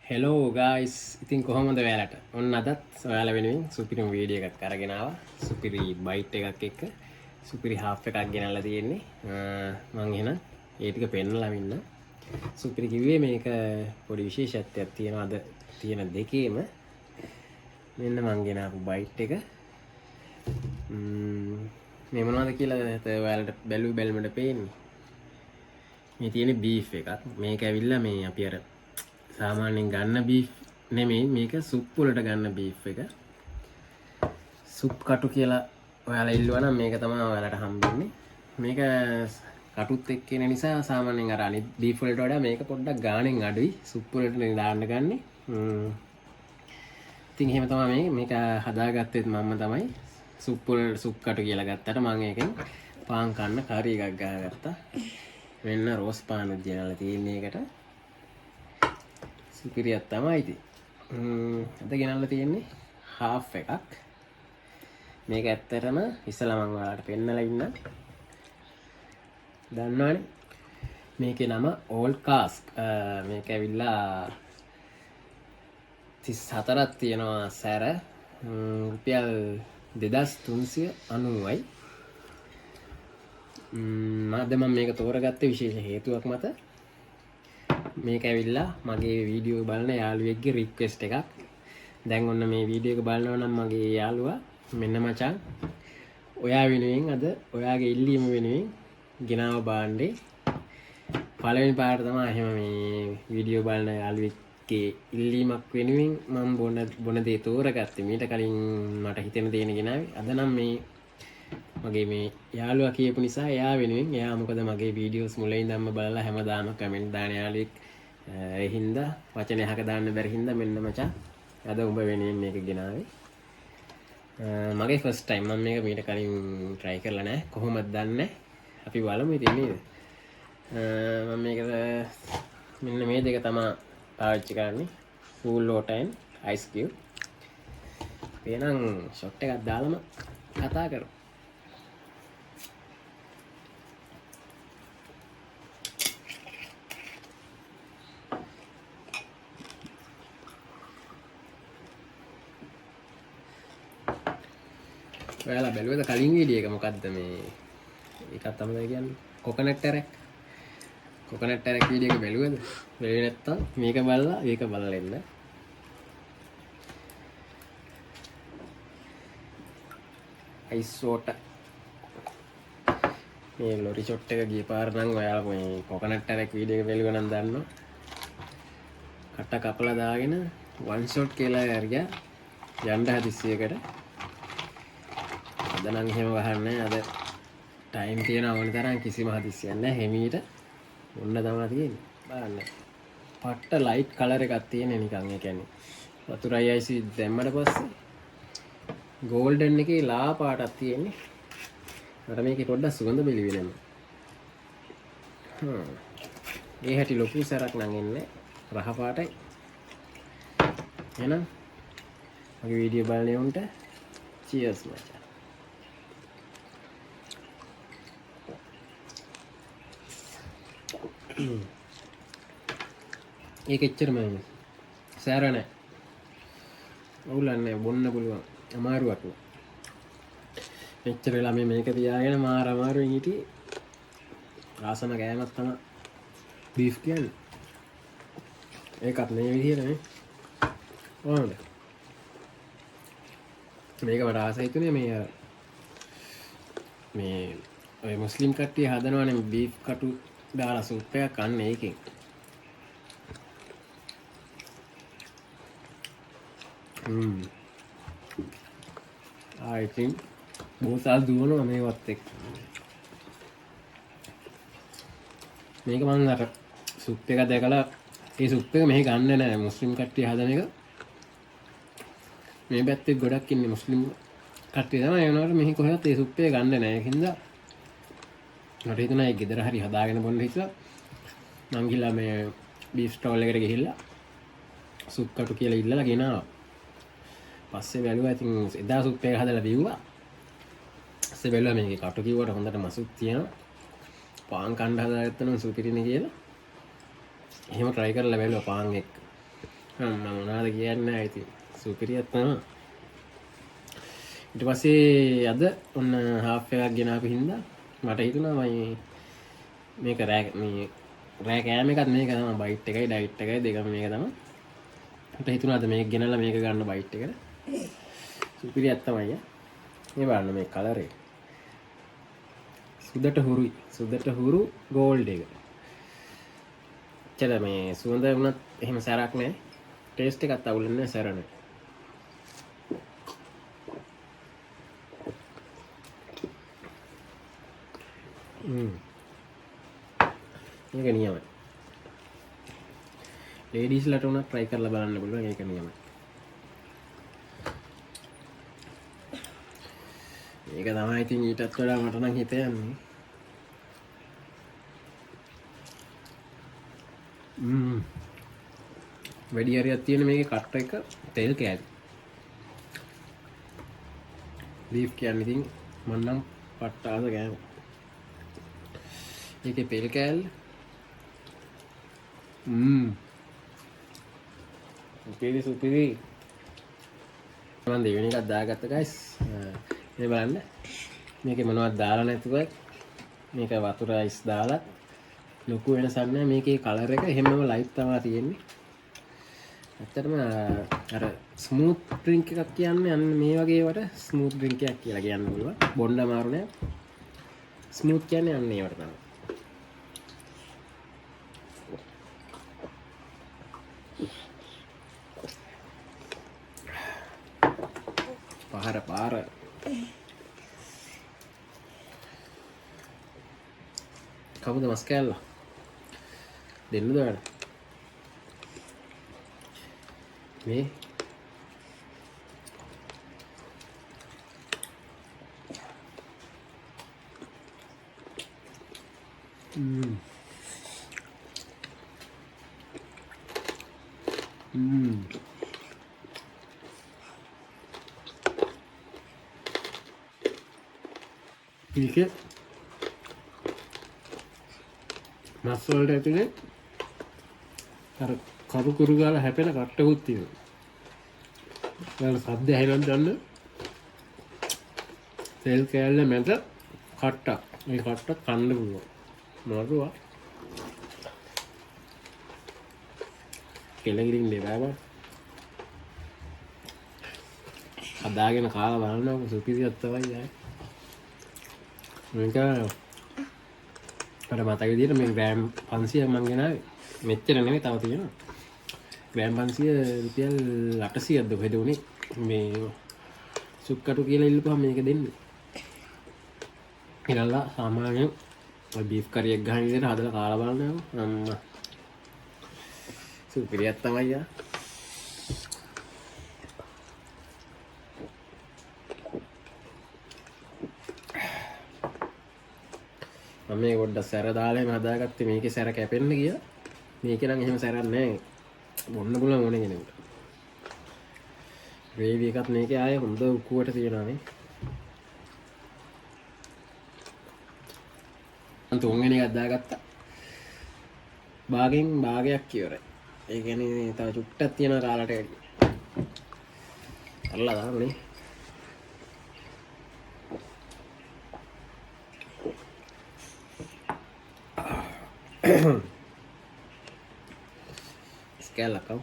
Hello guys ඉතින් කොහොමද ඔයාලට ඔන්න අදත් ඔයාලා වෙනුවෙන් සුපිරිම වීඩියෝ එකක් අරගෙන ආවා සුපිරි බයිට් එකක් එක්ක සුපිරි හාෆ් එකක් ගෙනල්ලා තියෙන්නේ මම එහෙනම් ඒ ටික පෙන්නලා ඉන්න සුපිරි කිව්වේ මේක පොඩි විශේෂත්වයක් තියෙනවා අද තියෙන දෙකේම මෙන්න මම ගෙනාවු බයිට් එක මේ මොනවද කියලා ඔයාලට බැලුමට පේන්නේ මේ තියෙන්නේ බීෆ් එකක් මේක ඇවිල්ලා මේ අපි අර සාමාන්‍යයෙන් ගන්න බීෆ් නෙමෙයි මේක සුප් වලට ගන්න බීෆ් එක සුප් කටු කියලා ඔයාලා ඉල්ලුවා නම් මේක තමයි ඔයාලට හම්බෙන්නේ මේක කටුත් එක්ක එන නිසා සාමාන්‍යයෙන් අර අනිත් බීෆ් වලට වඩා මේක පොඩ්ඩක් ගාණෙන් අඩුයි සුප් වලට දාන්න ගන්නේ ඉතින් එහෙම තමයි මේක හදාගත්තෙත් මම තමයි සුප් කටු කියලා ගත්තට මම ඒකෙන් පාන් කන්න කරි එකක් ගහගත්තා වෙන්න රෝස් පානුත් ගෙනල්ලා තියෙන එකට සුපිරියක් තමයි ඉතින් අද ගෙනල්ලා තියෙන්නේ හාෆ් එකක් මේක ඇත්තටම ඉස්සලා මම ඔයාලට පෙන්නලා ඉන්නම් දන්නවනේ මේකේ නම ඕල් කාස්ක් මේක ඇවිල්ලා 34ක් තියෙනවා සැර රුපියල් 2390යි මම මේක තෝරගත්තේ විශේෂ හේතුවක් මත මේක ඇවිල්ලා මගේ වීඩියෝ බලන යාළුවෙක්ගේ රික්වෙස්ට් එකක් දැන් ඔන්න මේ වීඩියෝ එක බලනවා නම් මගේ යාළුවා මෙන්න මචං ඔයා වෙනුවෙන් අද ඔයාගේ ඉල්ලීම වෙනුවෙන් ගෙනාව බාණ්ඩේ පළවෙනි පාරට තමයි එහෙම මේ වීඩියෝ බලන යාළුවෙක්ගේ ඉල්ලීමක් වෙනුවෙන් මම බොන දේ තෝරගත්තේ මීට කලින් මට හිතෙන දේ ගෙනාවේ අද නම් මේ මගේ මේ යාළුවා කියපු නිසා එයා වෙනුවෙන් එයා මොකද මගේ වීඩියෝස් මුලින් ඉඳන්ම බලලා හැමදාම කමෙන්ට් දාන යාළුවෙක් ඒ හින්දා වචන යහක දාන්න බැරි හින්දා මෙන්න මචං අද උඹ වෙනුවෙන් මේක ගෙනාවේ මගේ ෆස්ට් ටයිම් මම මේක මීට කලින් try කරලා නැහැ කොහොමද දන්නේ අපි බලමු ඉතින් නේද මම මේක මෙන්න මේ දෙක තමයි පාවිච්චි කරන්නේ full water and ice cube එහෙනම් ෂොට් එකක් දාලම කතා කරමු ඔයාලා බැලුවද කලින් වීඩියෝ එක මොකද්ද මේ එකක් තමයි කියන්නේ කොකනට් ටැරක් වීඩියෝ එක බැලුවද බැලුවේ නැත්තම් මේක බලලා ඒක බලලා එන්න අයිස් වෝටර් මේ ලොරි ෂොට් එක ගිය පාර නම් ඔයාලා මේ කොකනට් ටැරක් වීඩියෝ එක බැලුවා නම් දන්නවා කට කපලා දාගෙන වන් ෂොට් කියලා ඇරියා යන්න හදිස්සියකට අද නම් එහෙම වහන්නේ අද ටයිම් තියෙනවා ඕන තරම් කිසිම හදිස්සියක් නැහැ හිමීට ඔන්න තමයි තියෙන්නේ බලන්න පට්ට ලයිට් කලර් එකක් තියෙන්නේ නිකන් ඒ කියන්නේ වතුරයි අයිසි දැම්මට පස්සේ ගෝල්ඩන් එකේ ලා පාටක් තියෙන්නේ අර මේකේ පොඩ්ඩක් සුගඳ බෙලි වෙනවා ඒ හැටි ලොකු සරක් නම් එන්නේ රහ පාටයි එහෙනම් මගේ වීඩියෝ බලන උන්ට චියර්ස් මචං ඒක එච්චරම සෑර නැහැ අවුලක් නැහැ බොන්න පුළුවන් අමාරුවක් නෑ මෙච්චර වෙලා මේක තියාගෙන මාර අමාරුවෙන් හිටියේ ආසම ගෑමක් තමයි බීෆ් කියන්නේ ඒකත් මේ විදිහට නේ ඕනද මේක වඩා ආස හිතුනේ මේ ඔය මුස්ලිම් කට්ටිය හදනවනේ බීෆ් කටු දාලා සුප් එකක් කන්න ඒකෙන් I think බෝසල් දුවනවා මේවත් එක්ක මේක මම අර සුප් එක දැකලා ඒ සුප් එක මෙහෙ ගන්න නෑ මුස්ලිම් කට්ටිය හදන එක මේ පැත්තේ ගොඩක් ඉන්නේ මුස්ලිම් කට්ටිය තමයි ඒ වුණාට මෙහි කොහෙවත් ඒ සුප් එක ගන්න නෑ ඒකින්ද මට හිතුණා ඒ ගෙදර හරි හදාගෙන බොන්න හිතුවා මං ගිහලා මේ බීෆ් ස්ටෝල් එකට ගිහිල්ලා සුප් කටු කියලා ඉල්ලලා ගෙනාවා පස්සේ බැලුවා ඉතින් එදා සුප් එක හදලා බිව්වා පස්සේ බැලුවා මේකේ කටු කිව්වට හොඳට මසුත් තියෙනවා පාන් කන්න හදාගත්තා නම් සුපිරිනේ කියලා එහෙම try කරලා බැලුවා පාන් එක්ක මම මොනවද කියන්නේ ඉතින් සුපිරියක් තමයි. ඊට පස්සේ අද ඔන්න හාෆ් එකක් ගෙනාපු හින්දා මට හිතුණා මම මේක රෑ කෑම එකත් මේක තමයි බයිට් එකයි ඩයිට් එකයි දෙකම මේක තමයි. මට හිතුණා අද මේක ගෙනල්ලා මේක ගන්න බයිට් එකට. සුපිරියක් තමයි. මේ බලන්න මේ කලර් එක. සුදට හුරු ගෝල්ඩ් එක. චල මේ සුවඳ වුණත් එහෙම සැරක් නැහැ. ටේස්ට් එකත් අවුල් නැහැ සැර නැහැ. මේක නියමයි. ලේඩීස්ලට උනත් try කරලා බලන්න පුළුවන් ඒක නියමයි. මේක තමයි ඉතින් ඊටත් වඩා මට නම් හිතෙන්නේ. වැඩි හරියක් තියෙන මේකේ කට් එක තෙල් කෑලි. බීෆ් කියන්නේ ඉතින් මම නම් පට්ටාද ගෑම. ඒකේ පෙල් කෑල්ල. සුපිරි. මම දෙවෙනි එකක් දාගත්තා guys. මේ බලන්න. මේකේ මොනවද දාලා නැතුව මේක වතුර අයිස් දාලා ලොකු වෙනසක් නැහැ. මේකේ කලර් එක එහෙමම ලයිට් තමයි තියෙන්නේ. ඇත්තටම අර ස්මූත් ඩ්‍රින්ක් එකක් කියන්නේ අන්න මේ වගේ වට ස්මූත් ඩ්‍රින්ක් එකක් කියලා කියන්න පුළුවන්. බොන්න අමාරු නෑ. ස්මූත් කියන්නේ අන්න ඒවට තමයි. පාර කවුද මස් කෑල්ල දෙන්නද වැඩ මේ ඒක මස් වලට ඇතුලේ අර කරු කුරු ගාලා හැපෙන කට්ටකුත් තියෙනවා. ඒවල සද්ද ඇහෙනවද දන්න? තෙල් කෑල්ල මැද කට්ටක්. මේ කට්ට කන්න පුළුවන්. නරුවා. කෙලගිරින් දෙබෑ බා. හදාගෙන කාලා බලනවා සුපිරියක් තමයි ආයේ. මේක අර මතක විදියට මේ ග්‍රෑම් 500ක් මං ගෙනාවේ. මෙච්චර නෙමෙයි තව තියෙනවා. ග්‍රෑම් 500 රුපියල් 800ක්ද කොහෙද උනේ මේ සුප් කටු කියලා ඉල්ලපුවා මේක දෙන්නේ. ඊළඟ සාමාන්‍යයෙන් ඔය බීෆ් කරි එක ගහන විදියට හදලා කාලා බලන්න අම්මා. සුපිරියක් තමයි යා. මම මේ පොඩ්ඩක් සැර දාලා එහෙම හදාගත්තේ මේකේ සැර කැපෙන්න ගියා. මේකේ නම් එහෙම සැරක් නැහැ. බොන්න පුළුවන් ඕනේ කෙනෙකුට. ග්‍රේවි එකත් මේකේ ආයේ හොඳ උකුවට තියෙනවා නේ. මම තුන්වෙනි එකක් දාගත්තා. භාගෙන් භාගයක් ඉවරයි. ඒ කියන්නේ තව චුට්ටක් තියෙනවා කාලට වැඩි. අල්ලා දාන්නේ. Sekali kau.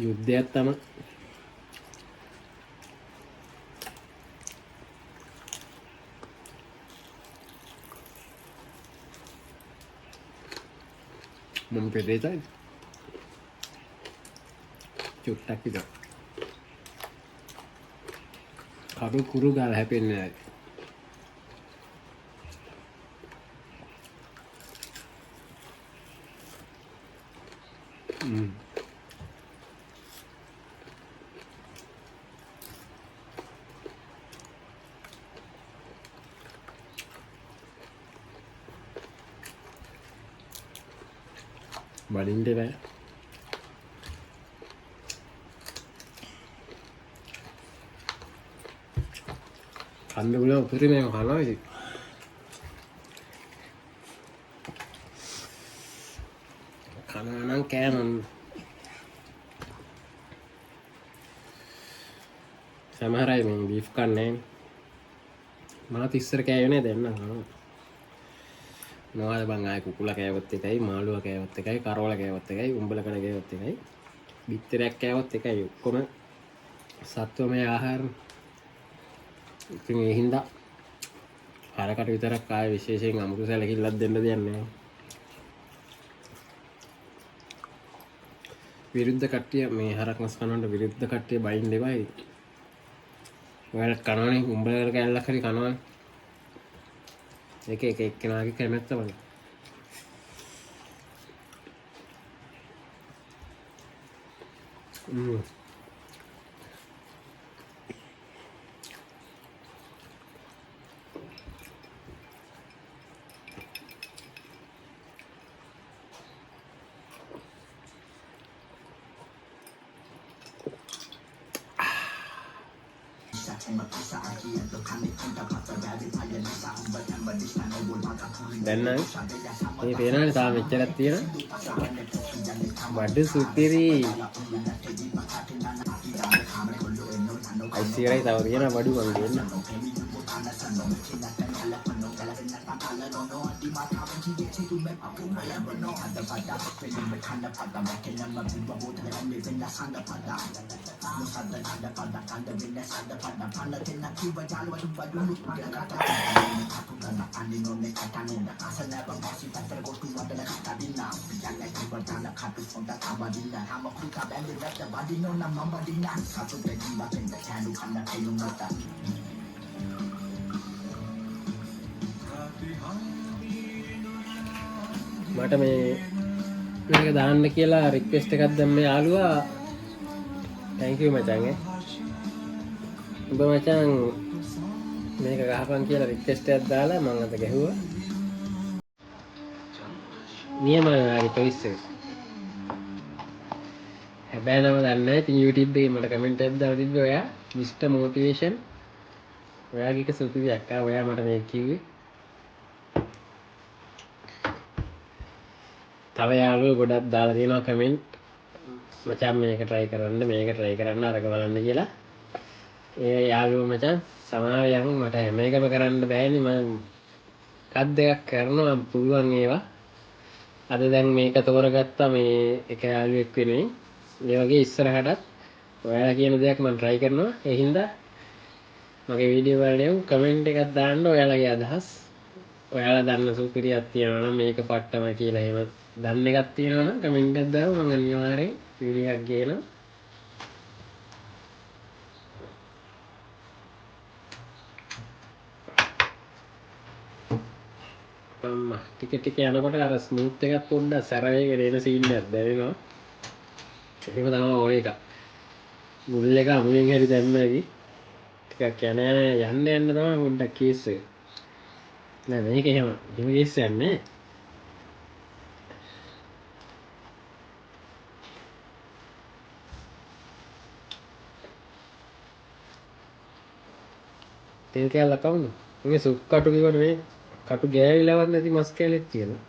යුද්ධයක් තමයි. මම පෙරේතයි. චුට්ටක් විතර. කරු කුරු ගාලා හැපෙන්නේ නැහැ. බඩින්ට බෑ. කන්න පුළුවන් උපරිමයෙන් කනවා ඉතින්. කනවා නම් කෑමම්. සමහර අය මේ බීෆ් කන්නේ නැහැ. මාත් ඉස්සර කෑවේ නෑ දැන් නම් කනවා. මොනවද බං ආයේ කුකුලා කෑවොත් එකයි, මාළුවා කෑවොත් එකයි, කරවල කෑවොත් එකයි, උඹල කන කෑවොත් එකයි, බිත්තරයක් කෑවොත් එකයි ඔක්කොම සත්වමය ආහාර. ඉතින් ඒ හින්දා හරකට විතරක් ආයේ විශේෂයෙන් අමුතු සැලකිල්ලක් දෙන්න දෙයක් නෑ. විරුද්ධ කට්ටිය මේ හරක් මස් කනවන්ට විරුද්ධ කට්ටිය බයින් දෙවයි. ඔයාලා කනවනේ උඹල කෑල්ලක් හරි කනවනේ. එක එක්කෙනාගේ කැමැත්ත වගේ. දැන් නම් මේ පේනවනේ තාම මෙච්චරක් තියෙන බඩ සුපිරි අයිසිරයි තව තියෙන බඩු මම දෙන්න. මට මේක දාන්න කියලා රික්වෙස්ට් එකක් දැම්මේ යාළුවා. thank you මචං. උඹ මචං මේක ගහපන් කියලා රික්වෙස්ට් එකක් දාලා මම අද ගැහුවා. නියමයි ඔයාගේ choice එක. හැබැයි නම දන්නේ නැහැ. ඉතින් YouTube එකේ මට කමෙන්ට් එකක් දාලා තිබ්බේ ඔයා Mr Motivation. ඔයාගේ එක සුපිරියක්. ඔයා මට මේක කිව්වේ. තව යාළුවෝ ගොඩක් දාලා තියෙනවා කමෙන්ට්. මචං මේක try කරන්න අරක බලන්න කියලා. ඒ යාළුවෝ මචං සමාවෙන් මට හැම එකම කරන්න බෑනේ. මම එකක් දෙකක් කරනවා පුළුවන් ඒවා. අද දැන් මේක තෝරගත්තා මේ එක යාළුවෙක් වෙනුවෙන්. ඒ වගේ ඉස්සරහටත් ඔයාලා කියන දේක් මම try කරනවා. ඒ හින්දා මගේ වීඩියෝ වලදී කමෙන්ට් එකක් දාන්න ඔයාලගේ අදහස්. ඔයාලා දන්න සුපිරියක් තියෙනවා නම් මේක පට්ටම කියලා එහෙම දන්න එකක් තියෙනවා නම් කමෙන්ට් එකක් දාන්න මම අනිවාර්යෙන් වීඩියෝ එකක් ගේනවා. අම්මා ටික යනකොට අර ස්මූත් එකක් පොඩ්ඩක් සැරවේගෙන එන සීන් එකක් දැනෙනවා. ඒක තමයි ඕන එක. මුල් එක අමුයෙන් හරි දැම්මකි. ටිකක් යන්න තමයි පොඩ්ඩක් කේස් එක. නෑ මේක එහෙම කේස් එකක් නෑ. තෙල් කෑල්ලක් කවුද? මේ සුක් කටු කිව්වනේ මේ කටු ගෑවිලවත් නැති මස් කෑල්ලක් තියෙනවා.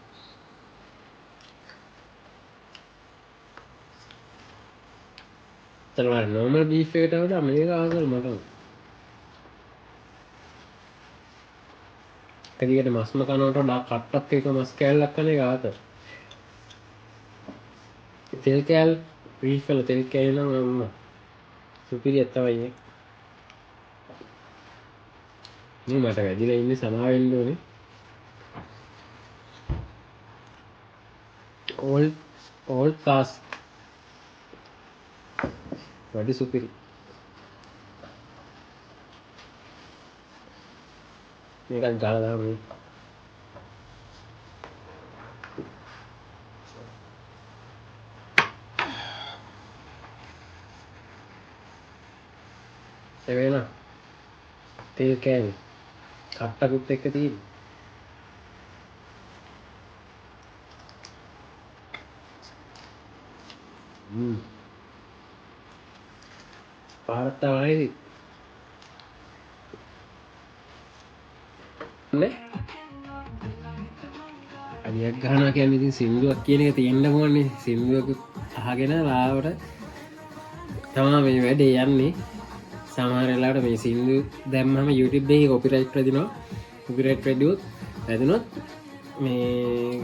තනවා normal beef එකට වඩා මේක ආසල් මට. කදිකට මස්ම කනවට වඩා කට්ටක් එක මස් කෑල්ලක් කන එක ආතල්. තෙල් කෑල්ල beef වල තෙල් කෑල්ල නම් අම්මා සුපිරියක් තමයි. මට වැදිලා ඉන්නේ සමාවෙන්න ඕනේ. all class වැඩි සුපිරි. මේකත් ගාලා දාමු. එවෙන තෙල් කෑලි කට්ටකුත් එක්ක තියෙන්නේ. පාරක් තමයි. නේ අනියක් ගහනවා කියන්නේ ඉතින් සින්දුවක් කියන එක තියෙන්න ඕනේ. සින්දුවක අහගෙන ලාවට තමයි මේ වැඩේ යන්නේ. සමහර වෙලාවට මේ සින්දු දැම්මම YouTube එකේ කොපිරයිට් වැදිනවා. කොපිරයිට් වැදුනොත් මේ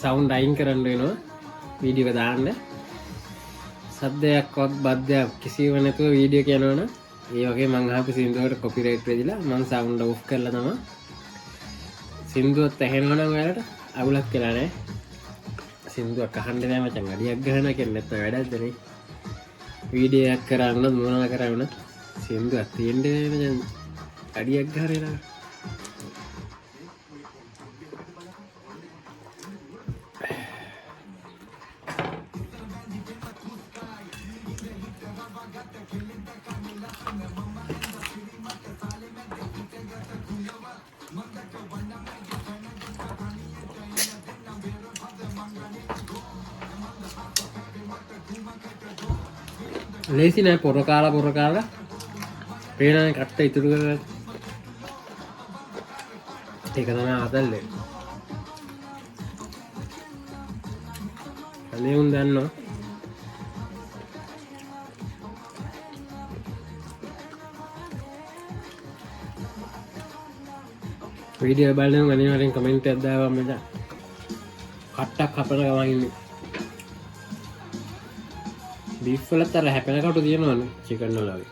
සවුන්ඩ් අයින් කරන්න වෙනවා වීඩියෝ එක දාන්න. සද්දයක්වත් බද්දයක් කිසිව නැතුව වීඩියෝ එක යනවනම් ඒ වගේ මං අහපු සින්දුවකට කොපිරයිට් වැදිලා මං සවුන්ඩ් ඔෆ් කරලා තමයි සින්දුවත් ඇහෙනවා නම් ඔයාලට අවුලක් කියලා නෑ. සින්දුවක් අහන්න නෑ මචං. අඩියක් ගහනවා කියන්නේ නැත්නම් වැඩක්ද නේ. වීඩියෝ එකක් කරන්න මොනවා කරවන්න සින්දුවක් තියෙන්නේ නෑ මචං. අඩියක් ගහරේ නා. ලේසි නෑ පොර කාලා පේනනේ කට්ට ඉතුරු කරගන්න. ඒක තමයි ආතල්ලේ. අනේ උන් දන්නවා. වීඩියෝ බලන අනිවාර්යෙන් කමෙන්ට් එකක් දාපන් මචං. කට්ටක් කපන ගමන් ඉන්නේ. බීෆ් වලත් අර හැපෙන කටු තියෙනවනේ චිකන් වල වගේ.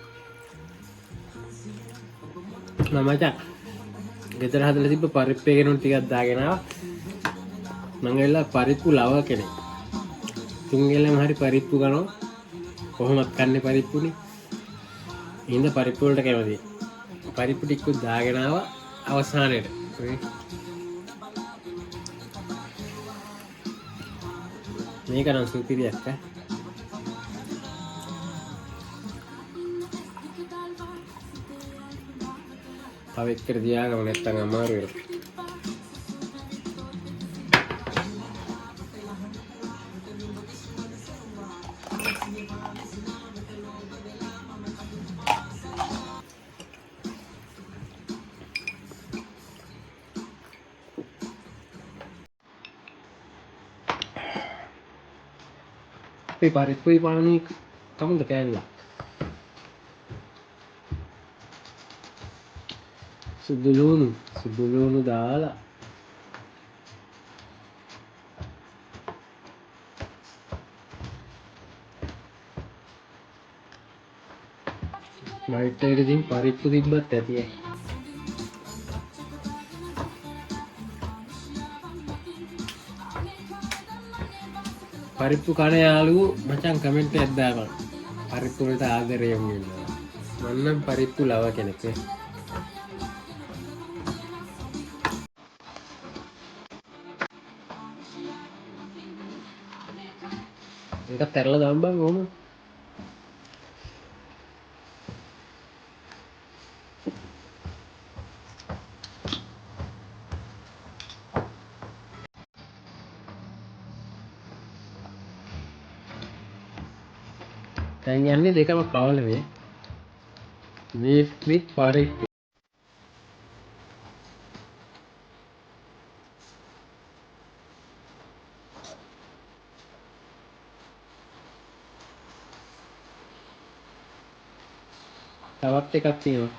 මම මචං ගෙදර හදලා තිබ්බ පරිප්පු එකේනොත් ටිකක් දාගෙන ආවා. මං ඇවිල්ලා පරිප්පු ලව කෙනෙක්. තුන්ගෙලම හරි පරිප්පු කනවා. කොහොමත් කන්නේ පරිප්පුනේ. ඉඳ පරිප්පු වලට කැමතියි. පරිප්පු ටිකක් දාගෙන ආවා අවසානයේට. මේක නම් සුපිරියක් ඈ. තව එක්කර තියාගම නැත්තම් අමාරු වෙනවා. අපි පරිප්පුයි පානුයි කමුද කෑල්ලා. සුදු ලුණු දාලා නයිට් එකට ඉතින් පරිප්පු තිබ්බත් ඇති ඇයි. පරිප්පු කන යාළුවෝ මචං කමෙන්ට් එකක් දාපන්. පරිප්පු වලට ආදරේ යමු ඉන්නවා. මම නම් පරිප්පු ලව කෙනෙක් නේ. ඒක තරලා දාන්න බං ඕම. දැන් යන්නේ දෙකම කවල මේ. මේ විත් පරිප්පු. තවත් එකක් තියෙනවා.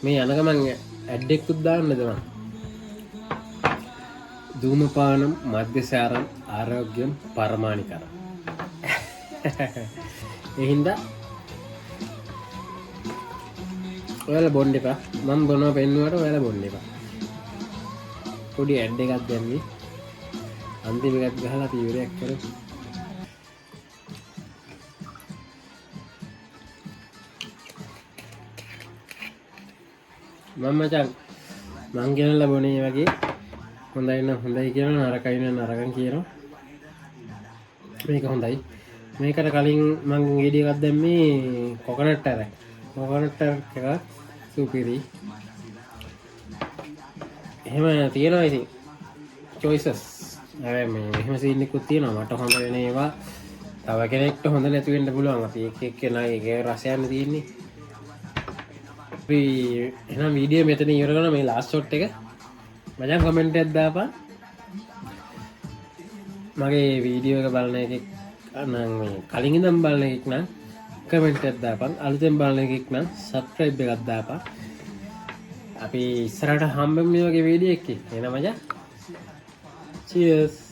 මේ යන ගමන් ඇඩ් එකකුත් දාන්නද මම. धूमपानं मद्यसारं आरोग्यं परमाणिकरम्. එහින්දා ඔයාලා බොන්න එපා. මම බොනවා පෙන්නුවට ඔයාලා බොන්න එපා. පොඩි ඇඩ් එකක් දැම්මේ. අන්තිම එකත් ගහලා අපි ඉවරයක් කරමු. මම මචං මං ගෙනල්ලා බොනේ වගේ හොඳයි නම් හොඳයි කියනවා නරකයි නම් නරකන් කියනවා. මේක හොඳයි. මේකට කලින් මම වීඩියෝ එකක් දැම්මේ කොකනට් එක. කොකනට් එක සුපිරි. එහෙම තියෙනවා ඉතින් choices. හැබැයි මේ එහෙම සීන් එකකුත් තියෙනවා. මට හොඳ වෙන ඒවා තව කෙනෙක්ට හොඳ නැති වෙන්න පුළුවන්. අපි එක එක කෙනාගේ රසයන් තියෙන්නේ. එහෙනම් වීඩියෝ මෙතන ඉවර කරනවා. මේ ලාස්ට් ෂොට් එක මචං කමෙන්ට් එකක් දාපන්. මගේ වීඩියෝ එක බලන එකෙක් නම් මේ කලින් ඉඳන් බලන එකෙක් නම් කමෙන්ට් එකක් දාපන්. අලුතෙන් බලන එකෙක් නම් සබ්ස්ක්‍රයිබ් එකක් දාපන්. අපි ඉස්සරහට හම්බෙමු මේ වගේ වීඩියෝ එකකින්. එහෙනම් මචං cheers.